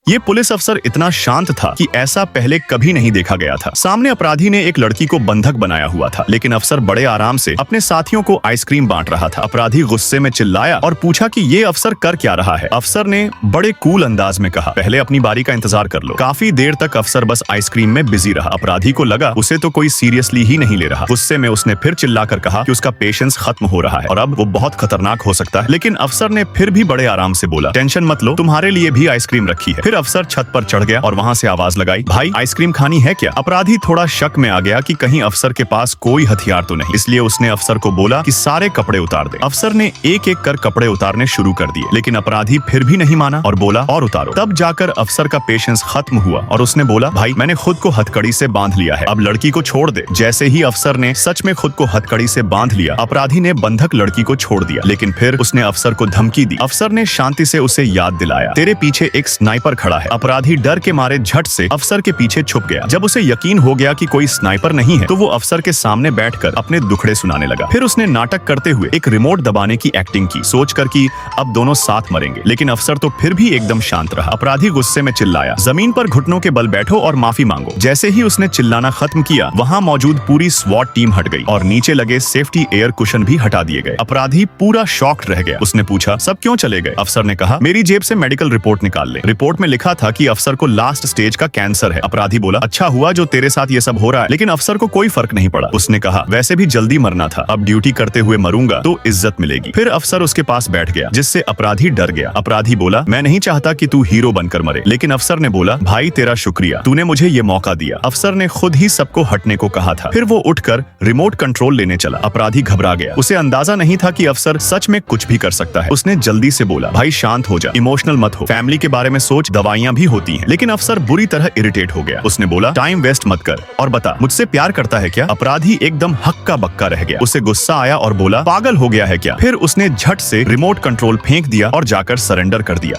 ये पुलिस अफसर इतना शांत था कि ऐसा पहले कभी नहीं देखा गया था। सामने अपराधी ने एक लड़की को बंधक बनाया हुआ था, लेकिन अफसर बड़े आराम से अपने साथियों को आइसक्रीम बांट रहा था। अपराधी गुस्से में चिल्लाया और पूछा कि ये अफसर कर क्या रहा है। अफसर ने बड़े कूल अंदाज में कहा, पहले अपनी बारी का इंतजार कर लो। काफी देर तक अफसर बस आइसक्रीम में बिजी रहा। अपराधी को लगा उसे तो कोई सीरियसली ही नहीं ले रहा। गुस्से में उसने फिर चिल्लाकर कहा कि उसका पेशेंस खत्म हो रहा है और अब वो बहुत खतरनाक हो सकता है। लेकिन अफसर ने फिर भी बड़े आराम से बोला, टेंशन मत लो, तुम्हारे लिए भी आइसक्रीम रखी है। फिर अफसर छत पर चढ़ गया और वहां से आवाज लगाई, भाई आइसक्रीम खानी है क्या? अपराधी थोड़ा शक में आ गया कि कहीं अफसर के पास कोई हथियार तो नहीं, इसलिए उसने अफसर को बोला कि सारे कपड़े उतार दे। अफसर ने एक एक कर कपड़े उतारने शुरू कर दिए, लेकिन अपराधी फिर भी नहीं माना और बोला और उतारो। तब जाकर अफसर का पेशेंस खत्म हुआ और उसने बोला, भाई मैंने खुद को हथकड़ी से बांध लिया है, अब लड़की को छोड़ दे। जैसे ही अफसर ने सच में खुद को हथकड़ी से बांध लिया, अपराधी ने बंधक लड़की को छोड़ दिया, लेकिन फिर उसने अफसर को धमकी दी। अफसर ने शांति से उसे याद दिलाया, तेरे पीछे एक स्नाइपर खड़ा है। अपराधी डर के मारे झट से अफसर के पीछे छुप गया। जब उसे यकीन हो गया कि कोई स्नाइपर नहीं है, तो वो अफसर के सामने बैठकर अपने दुखड़े सुनाने लगा। फिर उसने नाटक करते हुए एक रिमोट दबाने की एक्टिंग की, सोचकर कि अब दोनों साथ मरेंगे। लेकिन अफसर तो फिर भी एकदम शांत रहा। अपराधी गुस्से में चिल्लाया, जमीन पर घुटनों के बल बैठो और माफी मांगो। जैसे ही उसने चिल्लाना खत्म किया, वहां मौजूद पूरी स्वॉट टीम हट गई और नीचे लगे सेफ्टी एयर कुशन भी हटा दिए गए। अपराधी पूरा शॉक्ड रह गया। उसने पूछा, सब क्यों चले गए? अफसर ने कहा, मेरी जेब से मेडिकल रिपोर्ट निकाल ले। रिपोर्ट में लिखा था कि अफसर को लास्ट स्टेज का कैंसर है। अपराधी बोला, अच्छा हुआ जो तेरे साथ ये सब हो रहा है। लेकिन अफसर को कोई फर्क नहीं पड़ा। उसने कहा, वैसे भी जल्दी मरना था, अब ड्यूटी करते हुए मरूंगा तो इज्जत मिलेगी। फिर अफसर उसके पास बैठ गया, जिससे अपराधी डर गया। अपराधी बोला, मैं नहीं चाहता कि तू हीरो बनकर मरे। लेकिन अफसर ने बोला, भाई तेरा शुक्रिया, तूने मुझे ये मौका दिया। अफसर ने खुद ही सबको हटने को कहा था। फिर वो उठकर रिमोट कंट्रोल लेने चला। अपराधी घबरा गया। उसे अंदाजा नहीं था कि अफसर सच में कुछ भी कर सकता है। उसने जल्दी से बोला, भाई शांत हो जा, इमोशनल मत हो, फैमिली के बारे में सोच, दवाइयां भी होती हैं। लेकिन अफसर बुरी तरह इरिटेट हो गया। उसने बोला, टाइम वेस्ट मत कर और बता, मुझसे प्यार करता है क्या? अपराधी एकदम हक्का बक्का रह गया। उसे गुस्सा आया और बोला, पागल हो गया है क्या? फिर उसने झट से रिमोट कंट्रोल फेंक दिया और जाकर सरेंडर कर दिया।